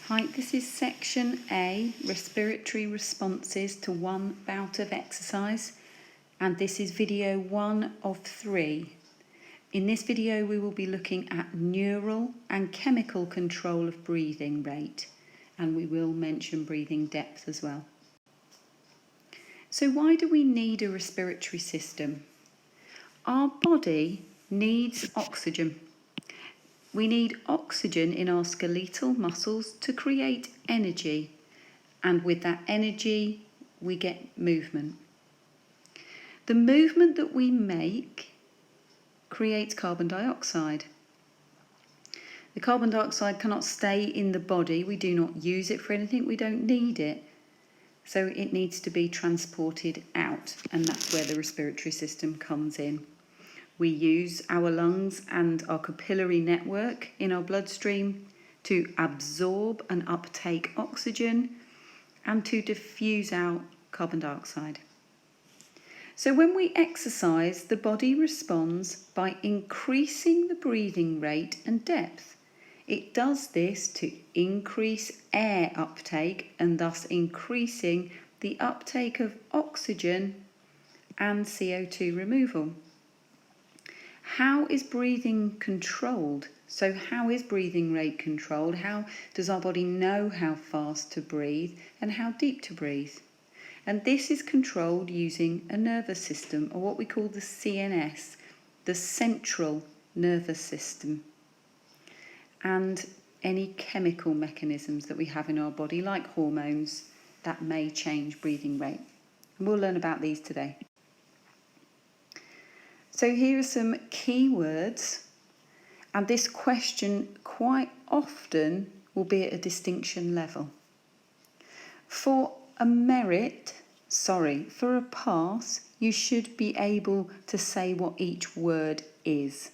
Hi, this is section A, respiratory responses to one bout of exercise, and this is video 1 of 3. In this video we will be looking at neural and chemical control of breathing rate, and we will mention breathing depth as well. So why do we need a respiratory system? Our body needs oxygen. We need oxygen in our skeletal muscles to create energy, and with that energy we get movement. The movement that we make creates carbon dioxide. The carbon dioxide cannot stay in the body. We do not use it for anything. We don't need it. So it needs to be transported out, and that's where the respiratory system comes in. We use our lungs and our capillary network in our bloodstream to absorb and uptake oxygen and to diffuse out carbon dioxide. So when we exercise, the body responds by increasing the breathing rate and depth. It does this to increase air uptake and thus increasing the uptake of oxygen and CO2 removal. How is breathing controlled? So how is breathing rate controlled? How does our body know how fast to breathe and how deep to breathe? And this is controlled using a nervous system, or what we call the CNS, the central nervous system, and any chemical mechanisms that we have in our body, like hormones, that may change breathing rate. And we'll learn about these today. So here are some key words, and this question quite often will be at a distinction level. For a pass, you should be able to say what each word is,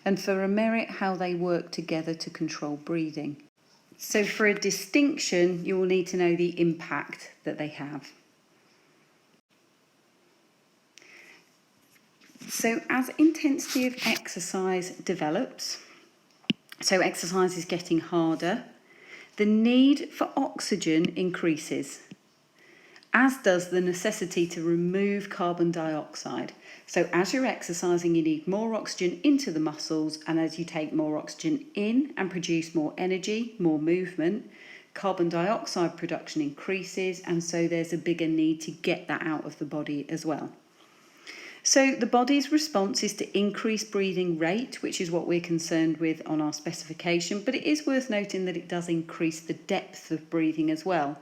and for a merit, how they work together to control breathing. So for a distinction, you will need to know the impact that they have. So as intensity of exercise develops, so exercise is getting harder, the need for oxygen increases, as does the necessity to remove carbon dioxide. So as you're exercising, you need more oxygen into the muscles, and as you take more oxygen in and produce more energy, more movement, carbon dioxide production increases, and so there's a bigger need to get that out of the body as well. So the body's response is to increase breathing rate, which is what we're concerned with on our specification, but it is worth noting that it does increase the depth of breathing as well.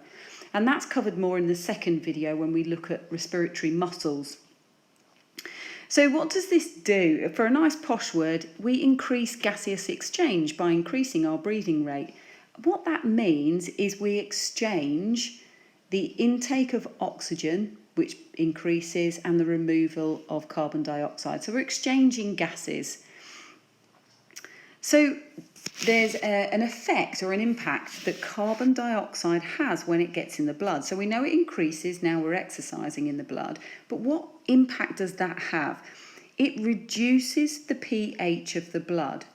And that's covered more in the second video when we look at respiratory muscles. So what does this do? For a nice posh word, we increase gaseous exchange by increasing our breathing rate. What that means is we exchange the intake of oxygen, which increases, and the removal of carbon dioxide. So we're exchanging gases. So there's an effect or an impact that carbon dioxide has when it gets in the blood. So we know it increases now we're exercising in the blood, but what impact does that have? It reduces the pH of the blood.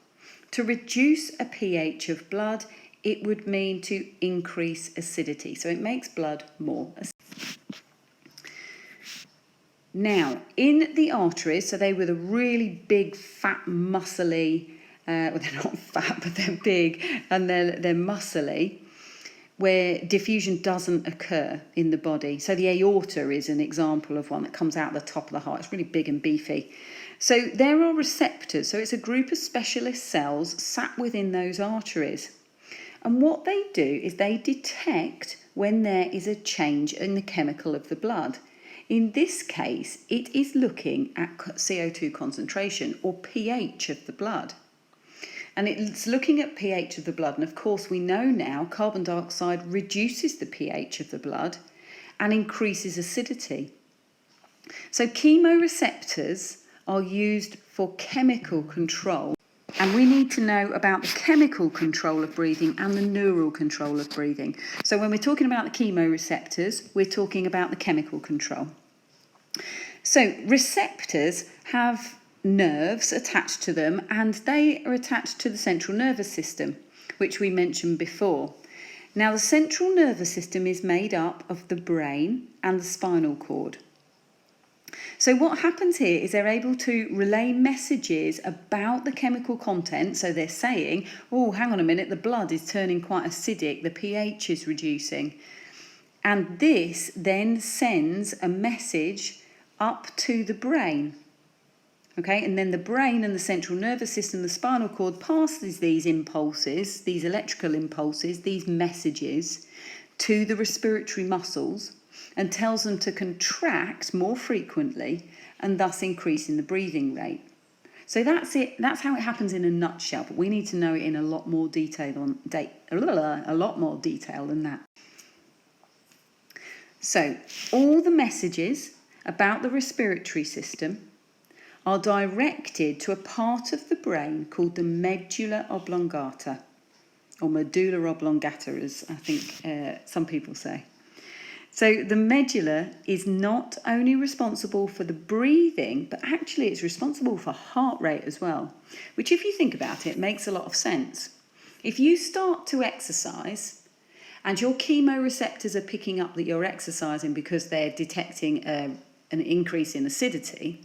To reduce a pH of blood, it would mean to increase acidity. So it makes blood more acidic. Now, in the arteries, so they were the really big, fat, muscly, well, they're not fat, but they're big, and they're muscly, where diffusion doesn't occur in the body. So the aorta is an example of one that comes out the top of the heart. It's really big and beefy. So there are receptors. So it's a group of specialist cells sat within those arteries. And what they do is they detect when there is a change in the chemical of the blood. In this case, it is looking at CO2 concentration, or pH of the blood. And it's looking at pH of the blood. And of course, we know now carbon dioxide reduces the pH of the blood and increases acidity. So chemoreceptors are used for chemical control. And we need to know about the chemical control of breathing and the neural control of breathing. So when we're talking about the chemoreceptors, we're talking about the chemical control. So receptors have nerves attached to them, and they are attached to the central nervous system, which we mentioned before. Now, the central nervous system is made up of the brain and the spinal cord. So what happens here is they're able to relay messages about the chemical content. So they're saying, oh, hang on a minute, the blood is turning quite acidic, the pH is reducing. And this then sends a message up to the brain. Okay, and then the brain and the central nervous system, the spinal cord, passes these impulses, these electrical impulses, these messages to the respiratory muscles and tells them to contract more frequently and thus increasing the breathing rate. So that's it. That's how it happens in a nutshell, but we need to know it in a lot more detail than that. So all the messages about the respiratory system are directed to a part of the brain called the medulla oblongata, or medulla oblongata, as I think some people say. So the medulla is not only responsible for the breathing, but actually it's responsible for heart rate as well, which, if you think about it, makes a lot of sense. If you start to exercise and your chemoreceptors are picking up that you're exercising because they're detecting an increase in acidity,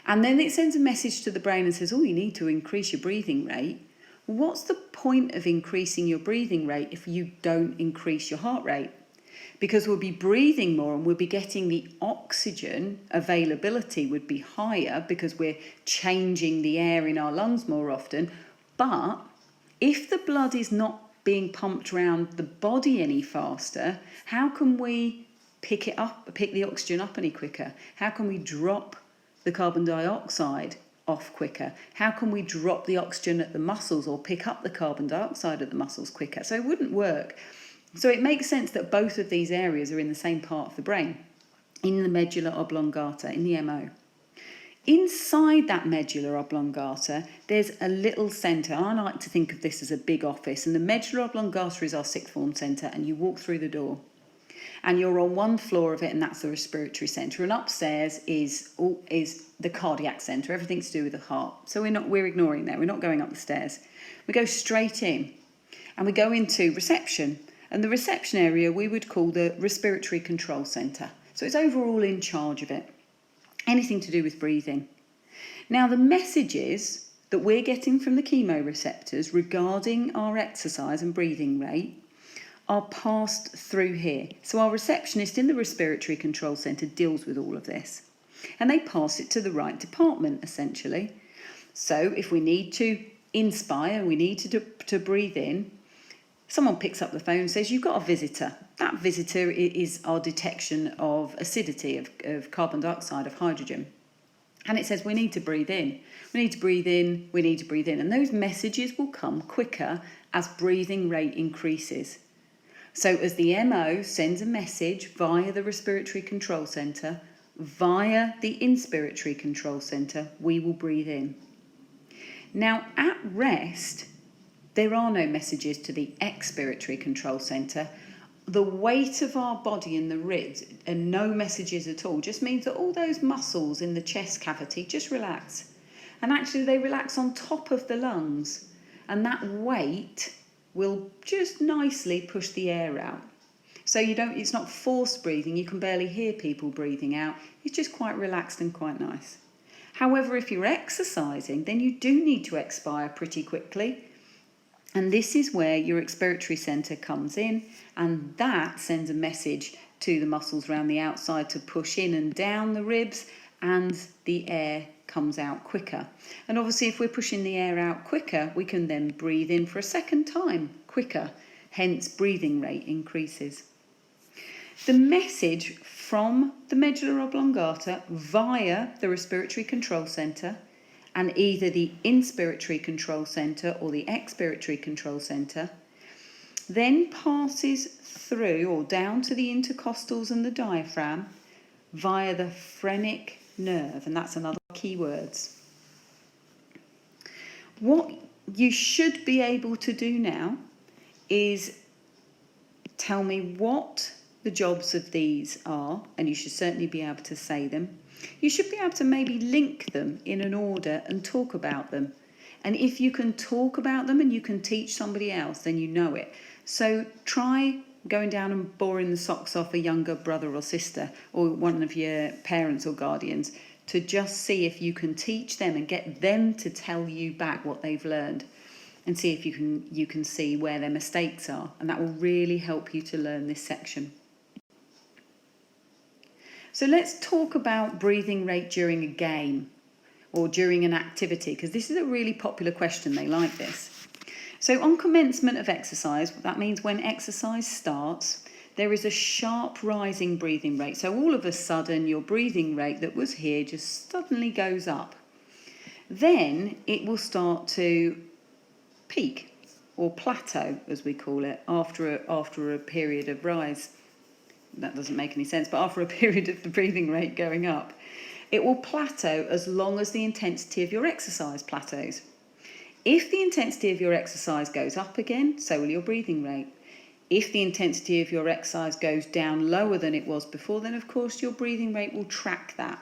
and then it sends a message to the brain and says, oh, you need to increase your breathing rate. What's the point of increasing your breathing rate if you don't increase your heart rate? Because we'll be breathing more and we'll be getting the oxygen availability would be higher because we're changing the air in our lungs more often. But if the blood is not being pumped around the body any faster, how can we pick the oxygen up any quicker? How can we drop the carbon dioxide off quicker? How can we drop the oxygen at the muscles or pick up the carbon dioxide at the muscles quicker? So it wouldn't work. So it makes sense that both of these areas are in the same part of the brain, in the medulla oblongata, in the MO. Inside that medulla oblongata, there's a little centre. I like to think of this as a big office, and the medulla oblongata is our sixth form centre, and you walk through the door. And you're on one floor of it, and that's the respiratory centre. And upstairs is the cardiac centre, everything to do with the heart. So we're ignoring that. We're not going up the stairs. We go straight in, and we go into reception. And the reception area we would call the respiratory control centre. So it's overall in charge of it. Anything to do with breathing. Now, the messages that we're getting from the chemoreceptors regarding our exercise and breathing rate are passed through here. So our receptionist in the respiratory control centre deals with all of this. And they pass it to the right department, essentially. So if we need to inspire, we need to breathe in, someone picks up the phone and says, you've got a visitor. That visitor is our detection of acidity, of carbon dioxide, of hydrogen. And it says, we need to breathe in. We need to breathe in. We need to breathe in. And those messages will come quicker as breathing rate increases. So as the MO sends a message via the respiratory control centre, via the inspiratory control centre, we will breathe in. Now, at rest, there are no messages to the expiratory control centre. The weight of our body in the ribs and no messages at all just means that all those muscles in the chest cavity just relax. And actually they relax on top of the lungs. And that weight will just nicely push the air out. So it's not forced breathing. You can barely hear people breathing out. It's just quite relaxed and quite nice. However, if you're exercising, then you do need to expire pretty quickly. And this is where your expiratory centre comes in, and that sends a message to the muscles around the outside to push in and down the ribs, and the air comes out quicker. And obviously if we're pushing the air out quicker, we can then breathe in for a second time quicker, hence breathing rate increases. The message from the medulla oblongata via the respiratory control centre and either the inspiratory control centre or the expiratory control centre then passes through or down to the intercostals and the diaphragm via the phrenic nerve, and that's another key words. What you should be able to do now is tell me what the jobs of these are, and you should certainly be able to say them. You should be able to maybe link them in an order and talk about them. And if you can talk about them and you can teach somebody else, then you know it. So try going down and boring the socks off a younger brother or sister or one of your parents or guardians to just see if you can teach them and get them to tell you back what they've learned, and see if you can see where their mistakes are, and that will really help you to learn this section. So let's talk about breathing rate during a game or during an activity, because this is a really popular question. They like this. So on commencement of exercise, that means when exercise starts, there is a sharp rising breathing rate. So all of a sudden your breathing rate that was here just suddenly goes up. Then it will start to peak or plateau, as we call it, after a period of rise. That doesn't make any sense, but after a period of the breathing rate going up, it will plateau as long as the intensity of your exercise plateaus. If the intensity of your exercise goes up again, so will your breathing rate. If the intensity of your exercise goes down lower than it was before, then of course your breathing rate will track that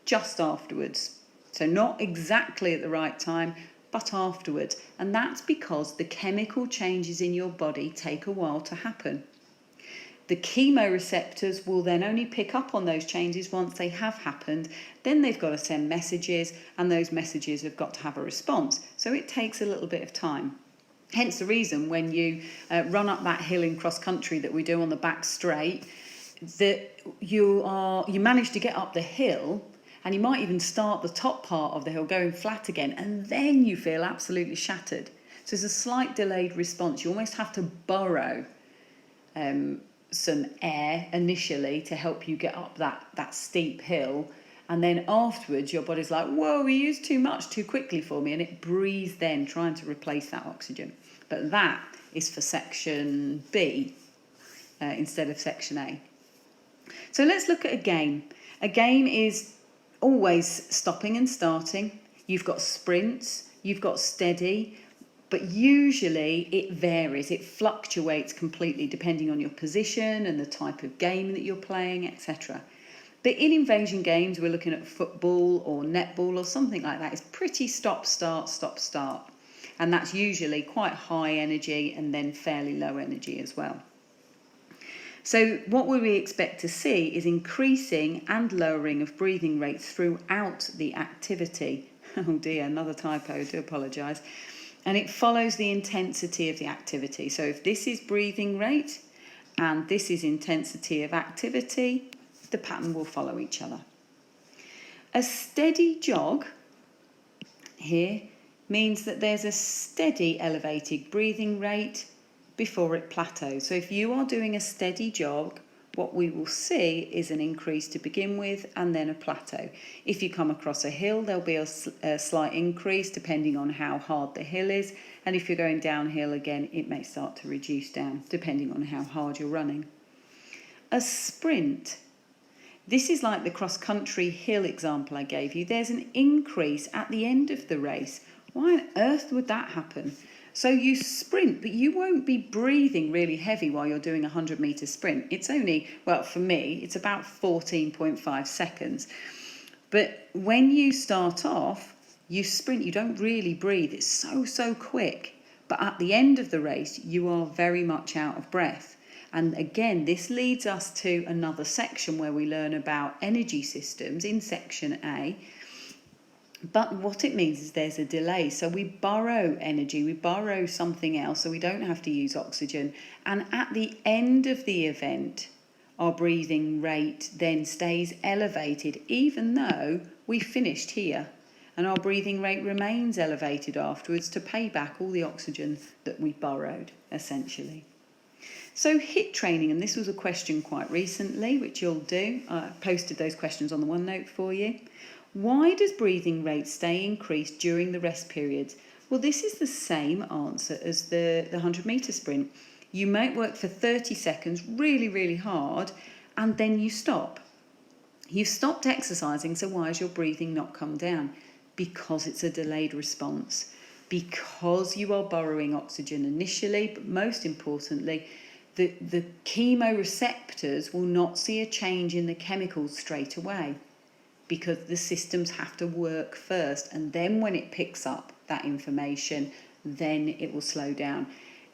just afterwards. So not exactly at the right time, but afterwards. And that's because the chemical changes in your body take a while to happen. The chemoreceptors will then only pick up on those changes once they have happened. Then they've got to send messages, and those messages have got to have a response. So it takes a little bit of time. Hence the reason when you run up that hill in cross country that we do on the back straight, that you manage to get up the hill, and you might even start the top part of the hill going flat again, and then you feel absolutely shattered. So there's a slight delayed response. You almost have to burrow some air initially to help you get up that steep hill, and then afterwards your body's like, whoa, we used too much too quickly for me, and it breathes then trying to replace that oxygen. But that is for section B instead of section A. So let's look at a game. A game is always stopping and starting. You've got sprints, you've got steady, but usually it varies, it fluctuates completely depending on your position and the type of game that you're playing, etc. But in invasion games, we're looking at football or netball or something like that. It's pretty stop, start, stop, start. And that's usually quite high energy and then fairly low energy as well. So what we expect to see is increasing and lowering of breathing rates throughout the activity. Oh dear, another typo, I do apologise. And it follows the intensity of the activity. So if this is breathing rate and this is intensity of activity, the pattern will follow each other. A steady jog here means that there's a steady elevated breathing rate before it plateaus. So if you are doing a steady jog, what we will see is an increase to begin with and then a plateau. If you come across a hill, there'll be a slight increase depending on how hard the hill is. And if you're going downhill again, it may start to reduce down depending on how hard you're running. A sprint. This is like the cross-country hill example I gave you. There's an increase at the end of the race. Why on earth would that happen? So you sprint, but you won't be breathing really heavy while you're doing a 100-metre sprint. It's only, well, for me, it's about 14.5 seconds. But when you start off, you sprint, you don't really breathe. It's so quick. But at the end of the race, you are very much out of breath. And again, this leads us to another section where we learn about energy systems in section A. But what it means is there's a delay. So we borrow energy, we borrow something else, so we don't have to use oxygen. And at the end of the event, our breathing rate then stays elevated, even though we finished here. And our breathing rate remains elevated afterwards to pay back all the oxygen that we borrowed, essentially. So HIIT training, and this was a question quite recently, which you'll do. I posted those questions on the OneNote for you. Why does breathing rate stay increased during the rest periods? Well, this is the same answer as the 100-metre sprint. You might work for 30 seconds really hard, and then you stop. You've stopped exercising, so why has your breathing not come down? Because it's a delayed response. Because you are borrowing oxygen initially, but most importantly, the chemoreceptors will not see a change in the chemicals straight away, because the systems have to work first, and then when it picks up, that information, then it will slow down.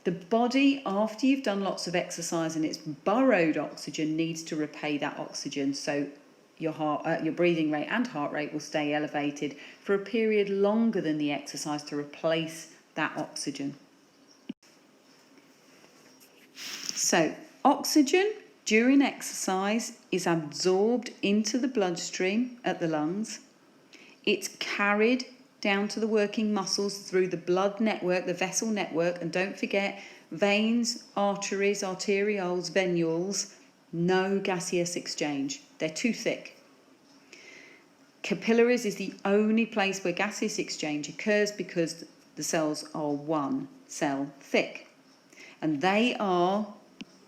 The body, after you've done lots of exercise and it's borrowed oxygen, needs to repay that oxygen. So your breathing rate and heart rate will stay elevated for a period longer than the exercise to replace that oxygen. So oxygen during exercise is absorbed into the bloodstream at the lungs. It's carried down to the working muscles through the blood network, the vessel network, and don't forget veins, arteries, arterioles, venules, no gaseous exchange. They're too thick. Capillaries is the only place where gaseous exchange occurs because the cells are one cell thick. And they are,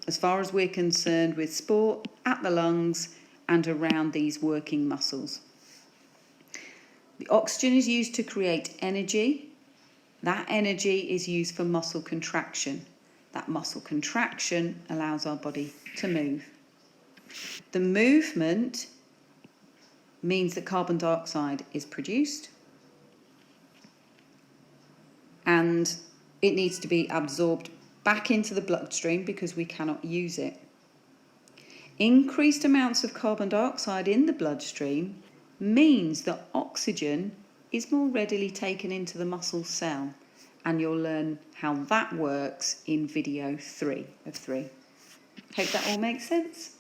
as far as we're concerned with sport, at the lungs and around these working muscles. The oxygen is used to create energy. That energy is used for muscle contraction. That muscle contraction allows our body to move. The movement means that carbon dioxide is produced and it needs to be absorbed back into the bloodstream because we cannot use it. Increased amounts of carbon dioxide in the bloodstream means that oxygen is more readily taken into the muscle cell, and you'll learn how that works in video 3 of 3. Hope that all makes sense.